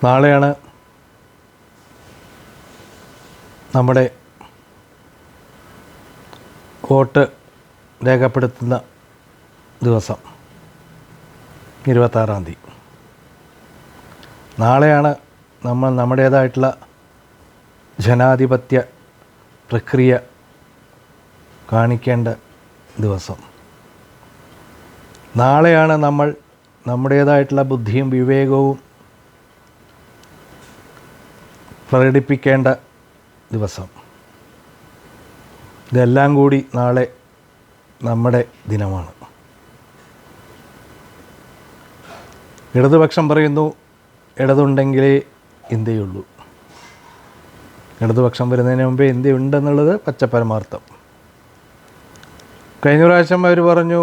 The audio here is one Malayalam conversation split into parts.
നാളെയാണ് നമ്മുടെ വോട്ട് രേഖപ്പെടുത്തുന്ന ദിവസം, 26-ാം തീയതി. നാളെയാണ് നമ്മൾ നമ്മുടേതായിട്ടുള്ള ജനാധിപത്യ പ്രക്രിയ കാണിക്കേണ്ട ദിവസം. നാളെയാണ് നമ്മൾ നമ്മുടേതായിട്ടുള്ള ബുദ്ധിയും വിവേകവും പ്രകടിപ്പിക്കേണ്ട ദിവസം. ഇതെല്ലാം കൂടി നാളെ നമ്മുടെ ദിനമാണ്. ഇടതുപക്ഷം പറയുന്നു ഇടതുണ്ടെങ്കിലേ ഇന്ത്യയുള്ളൂ. ഇടതുപക്ഷം വരുന്നതിന് മുമ്പേ ഇന്ത്യ ഉണ്ടെന്നുള്ളത് പച്ചപ്പരമാർത്ഥം. കഴിഞ്ഞ പ്രാവശ്യം അവർ പറഞ്ഞു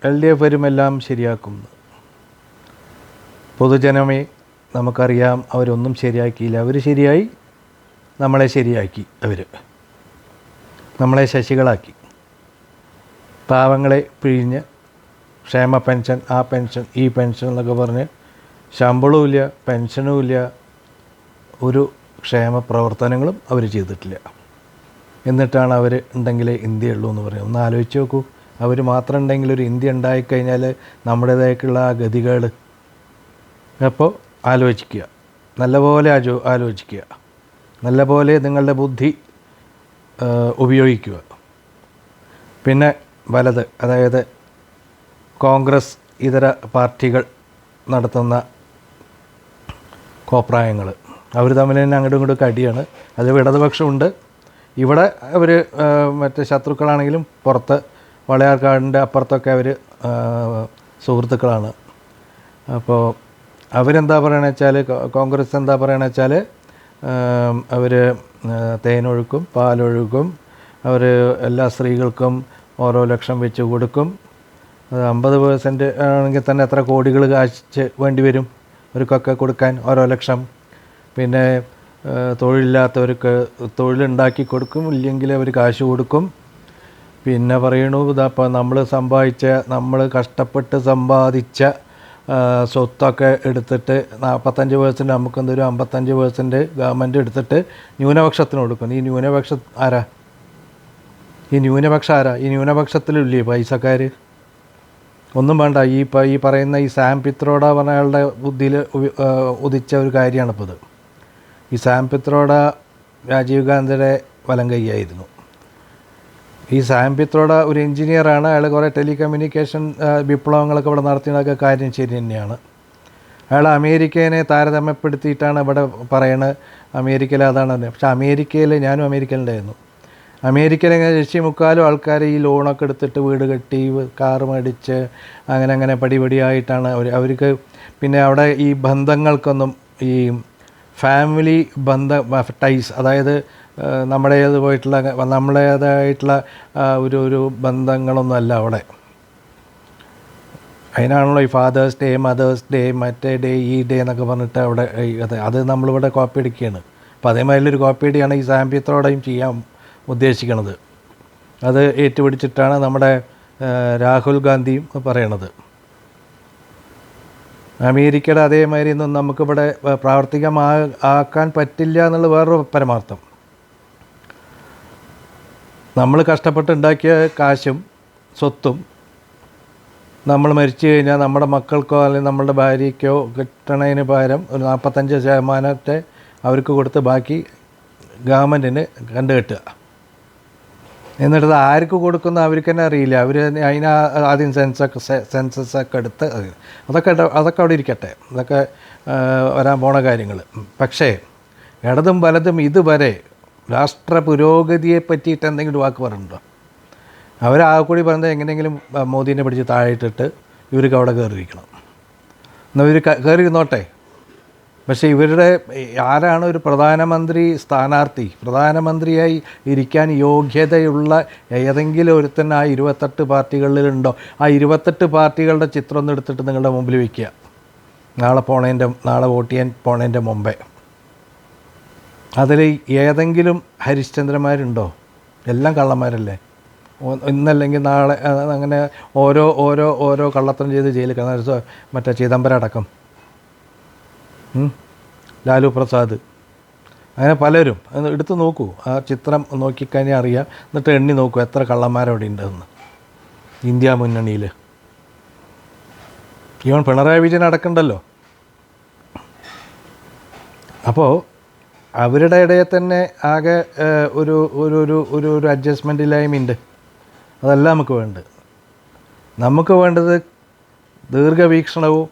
LDF വരുമെല്ലാം ശരിയാക്കുമെന്ന്. പൊതുജനമേ, നമുക്കറിയാം അവരൊന്നും ശരിയാക്കിയില്ല. അവർ ശരിയായി, നമ്മളെ ശരിയാക്കി. നമ്മളെ ശശികളാക്കി. പാവങ്ങളെ പിഴിഞ്ഞ് ക്ഷേമ പെൻഷൻ, ആ പെൻഷൻ, ഈ പെൻഷൻ എന്നൊക്കെ പറഞ്ഞ് ശമ്പളവും ഇല്ല, പെൻഷനും ഇല്ല, ഒരു ക്ഷേമ പ്രവർത്തനങ്ങളും അവർ ചെയ്തിട്ടില്ല. എന്നിട്ടാണ് അവർ ഉണ്ടെങ്കിലേ ഇന്ത്യ ഉള്ളൂ എന്ന് പറയും. ഒന്ന് ആലോചിച്ച് നോക്കൂ. അവർ മാത്രം ഉണ്ടെങ്കിൽ ഒരു ഇന്ത്യ ഉണ്ടായിക്കഴിഞ്ഞാൽ നമ്മുടേതായിട്ടുള്ള ആ ഗതികേട്. അപ്പോൾ ആലോചിക്കുക, നല്ലപോലെ ആലോചിക്കുക, നല്ലപോലെ നിങ്ങളുടെ ബുദ്ധി ഉപയോഗിക്കുക. പിന്നെ വലത്, അതായത് കോൺഗ്രസ് ഇതര പാർട്ടികൾ നടത്തുന്ന കോപ്രായങ്ങൾ, അവർ തമ്മിൽ തന്നെ അങ്ങോട്ടും ഇങ്ങോട്ടും അടിയാണ്. അതിൽ ഇടതുപക്ഷമുണ്ട്. ഇവിടെ അവർ മറ്റ് ശത്രുക്കളാണെങ്കിലും പുറത്ത് വളയാർക്കാടിൻ്റെ അപ്പുറത്തൊക്കെ അവർ സുഹൃത്തുക്കളാണ്. അപ്പോൾ അവരെന്താ പറയണ വെച്ചാൽ, കോൺഗ്രസ് എന്താ പറയണ വെച്ചാൽ, അവർ തേനൊഴുക്കും പാലൊഴുക്കും, അവർ എല്ലാ സ്ത്രീകൾക്കും ഓരോ ലക്ഷം വെച്ച് കൊടുക്കും. 50% ആണെങ്കിൽ തന്നെ എത്ര കോടികൾ കാശ് വേണ്ടി വരും അവർക്കൊക്കെ കൊടുക്കാൻ, ഓരോ ലക്ഷം. പിന്നെ തൊഴിലില്ലാത്തവർക്ക് തൊഴിലുണ്ടാക്കി കൊടുക്കും, ഇല്ലെങ്കിൽ അവർ കാശ് കൊടുക്കും. പിന്നെ പറയണു, ഇതപ്പോൾ നമ്മൾ കഷ്ടപ്പെട്ട് സമ്പാദിച്ച സ്വത്തൊക്കെ എടുത്തിട്ട് 45% നമുക്ക് എന്തൊരു 55% ഗവൺമെൻറ് എടുത്തിട്ട് ന്യൂനപക്ഷത്തിന് കൊടുക്കും. ഈ ന്യൂനപക്ഷം ആരാ? ഈ ന്യൂനപക്ഷത്തിലില്ലേ പൈസക്കാർ? ഒന്നും വേണ്ട. ഈ പറയുന്ന ഈ സാം പിത്രോഡ പറഞ്ഞ അയാളുടെ ബുദ്ധിയിൽ ഉദിച്ച ഒരു കാര്യമാണിപ്പോൾ ഇത്. ഈ സാം പിത്രോഡ രാജീവ് ഗാന്ധിയുടെ വലം കൈയായിരുന്നു. ഈ സാം പിത്രോഡ ഒരു എഞ്ചിനീയറാണ്. അയാൾ കുറേ ടെലികമ്മ്യൂണിക്കേഷൻ വിപ്ലവങ്ങളൊക്കെ ഇവിടെ നടത്തിയതൊക്കെ കാര്യം ശരി തന്നെയാണ്. അയാൾ അമേരിക്കനെ താരതമ്യപ്പെടുത്തിയിട്ടാണ് ഇവിടെ പറയുന്നത്. അമേരിക്കയിൽ അതാണ്. പക്ഷേ അമേരിക്കയിൽ, ഞാനും അമേരിക്കയിലുണ്ടായിരുന്നു. അമേരിക്കയിൽ മുക്കാലും ആൾക്കാർ ഈ ലോണൊക്കെ എടുത്തിട്ട് വീട് കെട്ടി, കാറ് മേടിച്ച്, അങ്ങനെ പടിപടിയായിട്ടാണ് അവർക്ക്. പിന്നെ അവിടെ ഈ ബന്ധങ്ങൾക്കൊന്നും, ഈ ഫാമിലി ടൈസ്, അതായത് നമ്മുടേതായിട്ടുള്ള ഒരു ബന്ധങ്ങളൊന്നും അല്ല അവിടെ. അതിനാണല്ലോ ഈ ഫാദേഴ്സ് ഡേ, മദേഴ്സ് ഡേ, മറ്റേ ഡേ, ഈ ഡേ എന്നൊക്കെ പറഞ്ഞിട്ട് അവിടെ അത് നമ്മളിവിടെ കോപ്പി അടിക്കുകയാണ്. അപ്പോൾ അതേമാതിരിയൊരു കോപ്പി അടിയാണ് ഈ സാം പിത്രോഡയും ചെയ്യാൻ ഉദ്ദേശിക്കുന്നത്. അത് ഏറ്റുപിടിച്ചിട്ടാണ് നമ്മുടെ രാഹുൽ ഗാന്ധിയും പറയണത്. അമേരിക്കയുടെ അതേമാതിരി ഒന്നും നമുക്കിവിടെ പ്രാവർത്തികമാക്കാൻ പറ്റില്ല എന്നുള്ള വേറൊരു പരമാർത്ഥം. നമ്മൾ കഷ്ടപ്പെട്ടുണ്ടാക്കിയ കാശും സ്വത്തും നമ്മൾ മരിച്ചു കഴിഞ്ഞാൽ നമ്മുടെ മക്കൾക്കോ അല്ലെങ്കിൽ നമ്മളുടെ ഭാര്യയ്ക്കോ കിട്ടണതിന് പകരം ഒരു 45% അവർക്ക് കൊടുത്ത് ബാക്കി ഗവൺമെൻറ്റിന് കണ്ടുകെട്ടുക. എന്നിട്ടത് ആർക്ക് കൊടുക്കുന്ന അവർക്ക് തന്നെ അറിയില്ല. അവർ ആദ്യം സെൻസസൊക്കെ എടുത്ത് അതൊക്കെ അവിടെ ഇരിക്കട്ടെ. അതൊക്കെ വരാൻ പോണ കാര്യങ്ങൾ. പക്ഷേ ഇടതും വലതും ഇതുവരെ രാഷ്ട്ര പുരോഗതിയെ പറ്റിയിട്ട് എന്തെങ്കിലും വാക്ക് പറഞ്ഞിട്ടുണ്ടോ? കൂടി പറഞ്ഞത് എങ്ങനെയെങ്കിലും മോദീനെ പിടിച്ച് താഴെയിട്ടിട്ട് ഇവർക്ക് അവിടെ കയറിയിരിക്കണം. എന്നാൽ ഇവർ കയറിയിരുന്നോട്ടെ. പക്ഷേ ഇവരുടെ ആരാണ് ഒരു പ്രധാനമന്ത്രിയായി ഇരിക്കാൻ യോഗ്യതയുള്ള ഏതെങ്കിലും ഒരുത്തൻ ആ 28 പാർട്ടികളിലുണ്ടോ? ആ 28 പാർട്ടികളുടെ ചിത്രം ഒന്ന് എടുത്തിട്ട് നിങ്ങളുടെ മുമ്പിൽ വയ്ക്കുക. നാളെ വോട്ട് ചെയ്യാൻ പോണതിൻ്റെ മുമ്പേ അതിൽ ഏതെങ്കിലും ഹരിശ്ചന്ദ്രന്മാരുണ്ടോ? എല്ലാം കള്ളന്മാരല്ലേ. ഇന്നല്ലെങ്കിൽ നാളെ അങ്ങനെ ഓരോ കള്ളത്തരം ചെയ്ത് ജയിലിൽ കിടന്ന മറ്റേ ചിദംബരം അടക്കം ലാലു പ്രസാദ്, അങ്ങനെ പലരും അത് എടുത്ത് നോക്കൂ. ആ ചിത്രം നോക്കിക്കഴിഞ്ഞാൽ അറിയാം. എന്നിട്ട് എണ്ണി നോക്കൂ എത്ര കള്ളന്മാരവിടെ ഉണ്ടെന്ന് ഇന്ത്യ മുന്നണിയിൽ. ഈവൻ പിണറായി വിജയൻ അടക്കണ്ടല്ലോ. അപ്പോൾ അവരുടെ ഇടയിൽ തന്നെ ആകെ ഒരു ഒരു ഒരു ഒരു ഒരു അഡ്ജസ്റ്റ്മെൻറ്റില്ലായ്മയുണ്ട്. അതല്ല നമുക്ക് വേണ്ടത്. നമുക്ക് വേണ്ടത് ദീർഘവീക്ഷണവും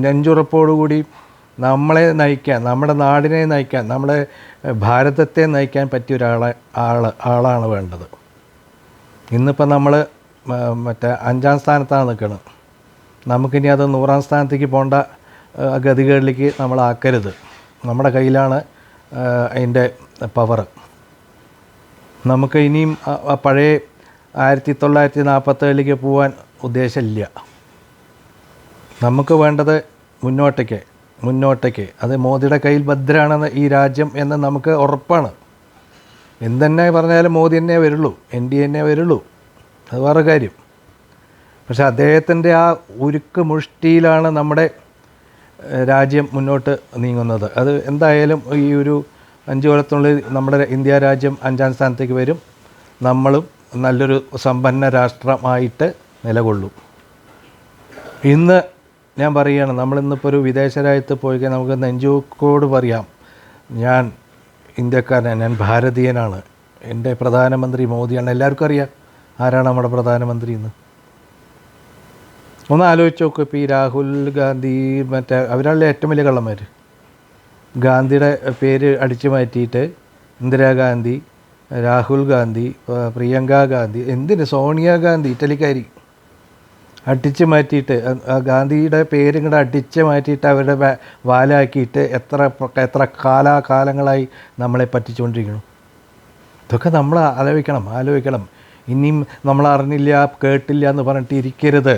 നെഞ്ചുറപ്പോടുകൂടി നമ്മളെ നയിക്കാൻ, നമ്മുടെ നാടിനെ നയിക്കാൻ, നമ്മുടെ ഭാരതത്തെ നയിക്കാൻ പറ്റിയ ആളാണ് വേണ്ടത്. ഇന്നിപ്പോൾ നമ്മൾ മറ്റേ 5ാം സ്ഥാനത്താണ് നിൽക്കുന്നത്. നമുക്കിനി അത് 100ാം സ്ഥാനത്തേക്ക് പോകേണ്ട ഗതികളിലേക്ക് നമ്മളാക്കരുത്. നമ്മുടെ കയ്യിലാണ് അതിൻ്റെ പവർ. നമുക്ക് ഇനിയും പഴയ 1947 പോകാൻ ഉദ്ദേശമില്ല. നമുക്ക് വേണ്ടത് മുന്നോട്ടേക്ക്. അത് മോദിയുടെ കയ്യിൽ ഭദ്രമാണെന്ന് ഈ രാജ്യം എന്ന് നമുക്ക് ഉറപ്പാണ്. എന്തെന്നെ പറഞ്ഞാലും മോദി തന്നെ വരുള്ളൂ, NDA തന്നെ വരുള്ളൂ. അത് വേറെ കാര്യം. പക്ഷേ അദ്ദേഹത്തിൻ്റെ ആ ഉരുക്ക് മുഷ്ടിയിലാണ് നമ്മുടെ രാജ്യം മുന്നോട്ട് നീങ്ങുന്നത്. അത് എന്തായാലും ഈ ഒരു 5 കൊല്ലത്തിനുള്ളിൽ നമ്മുടെ ഇന്ത്യ രാജ്യം 5ാം സ്ഥാനത്തേക്ക് വരും. നമ്മളും നല്ലൊരു സമ്പന്ന രാഷ്ട്രമായിട്ട് നിലകൊള്ളും. ഇന്ന് ഞാൻ പറയുകയാണ്, നമ്മളിന്നിപ്പോൾ ഒരു വിദേശ രാജ്യത്ത് പോയി കഴിഞ്ഞാൽ നമുക്ക് നെഞ്ചോക്കോട് പറയാം, ഞാൻ ഇന്ത്യക്കാരനാണ്, ഞാൻ ഭാരതീയനാണ്, എൻ്റെ പ്രധാനമന്ത്രി മോദിയാണ്. എല്ലാവർക്കും അറിയാം ആരാണ് നമ്മുടെ പ്രധാനമന്ത്രി എന്ന്. ഒന്ന് ആലോചിച്ച് നോക്കും. ഇപ്പോൾ ഈ രാഹുൽ ഗാന്ധി മറ്റേ അവരാണല്ലേ ഏറ്റവും വലിയ കള്ളന്മാർ. ഗാന്ധിയുടെ പേര് അടിച്ചു മാറ്റിയിട്ട് ഇന്ദിരാഗാന്ധി, രാഹുൽ ഗാന്ധി, പ്രിയങ്ക ഗാന്ധി, എന്തിന് സോണിയാഗാന്ധി, ഇറ്റലിക്കാരി, അടിച്ച് മാറ്റിയിട്ട് ഗാന്ധിയുടെ പേരിങ്ങോട്ട് അടിച്ച് മാറ്റിയിട്ട് അവരുടെ വാലാക്കിയിട്ട് എത്ര കാലാകാലങ്ങളായി നമ്മളെ പറ്റിച്ചുകൊണ്ടിരിക്കുന്നു. ഇതൊക്കെ നമ്മൾ ആലോചിക്കണം. ഇനിയും നമ്മൾ അറിഞ്ഞില്ല കേട്ടില്ല എന്ന് പറഞ്ഞിട്ട് ഇരിക്കരുത്.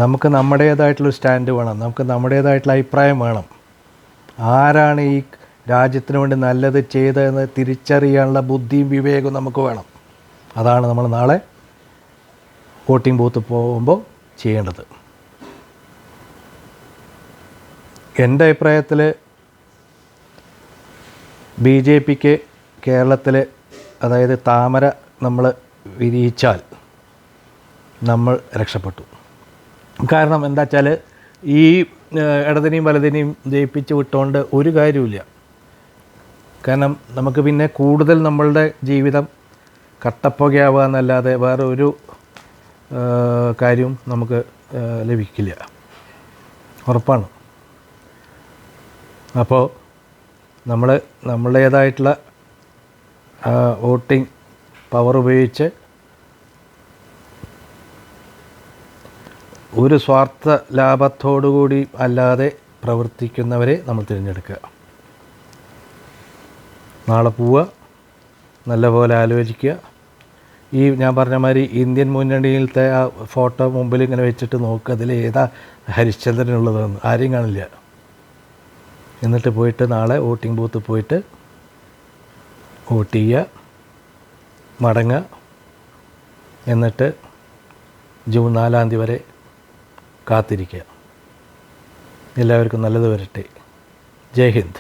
നമുക്ക് നമ്മുടേതായിട്ടുള്ളൊരു സ്റ്റാൻഡ് വേണം. നമുക്ക് നമ്മുടേതായിട്ടുള്ള അഭിപ്രായം വേണം. ആരാണ് ഈ രാജ്യത്തിന് വേണ്ടി നല്ലത് ചെയ്തതെന്ന് തിരിച്ചറിയാനുള്ള ബുദ്ധിയും വിവേകവും നമുക്ക് വേണം. അതാണ് നമ്മൾ നാളെ വോട്ടിംഗ് ബൂത്ത് പോകുമ്പോൾ ചെയ്യേണ്ടത്. എൻ്റെ അഭിപ്രായത്തിൽ BJPക്ക് കേരളത്തിൽ, അതായത് താമര നമ്മൾ വിരിയിച്ചാൽ നമ്മൾ രക്ഷപ്പെട്ടു. കാരണം എന്താ വെച്ചാൽ ഈ ഇടതിനെയും വലതിനെയും ജയിപ്പിച്ച് വിട്ടുകൊണ്ട് ഒരു കാര്യമില്ല. കാരണം നമുക്ക് പിന്നെ കൂടുതൽ നമ്മളുടെ ജീവിതം കട്ടപ്പുകയാവുക എന്നല്ലാതെ വേറെ ഒരു കാര്യവും നമുക്ക് ലഭിക്കില്ല, ഉറപ്പാണ്. അപ്പോൾ നമ്മൾ നമ്മളുടേതായിട്ടുള്ള വോട്ടിംഗ് പവർ ഉപയോഗിച്ച് ഒരു സ്വാർത്ഥ ലാഭത്തോടുകൂടി അല്ലാതെ പ്രവർത്തിക്കുന്നവരെ നമ്മൾ തിരഞ്ഞെടുക്കുക. നാളെ പോവുക, നല്ലപോലെ ആലോചിക്കുക. ഈ ഞാൻ പറഞ്ഞ മാതിരി ഇന്ത്യൻ മുന്നണിയിലത്തെ ആ ഫോട്ടോ മുമ്പിൽ ഇങ്ങനെ വെച്ചിട്ട് നോക്കുക, അതിൽ ഏതാ ഹരിശ്ചന്ദ്രനുള്ളതെന്ന് ആരെയും കാണില്ല. എന്നിട്ട് പോയിട്ട് നാളെ വോട്ടിംഗ് ബൂത്ത് പോയിട്ട് വോട്ട് ചെയ്യുക, മടങ്ങുക. എന്നിട്ട് ജൂൺ 4-ാം തീയതി വരെ കാത്തിരിക്കുക. എല്ലാവർക്കും നല്ലത് വരട്ടെ. ജയ് ഹിന്ദ്.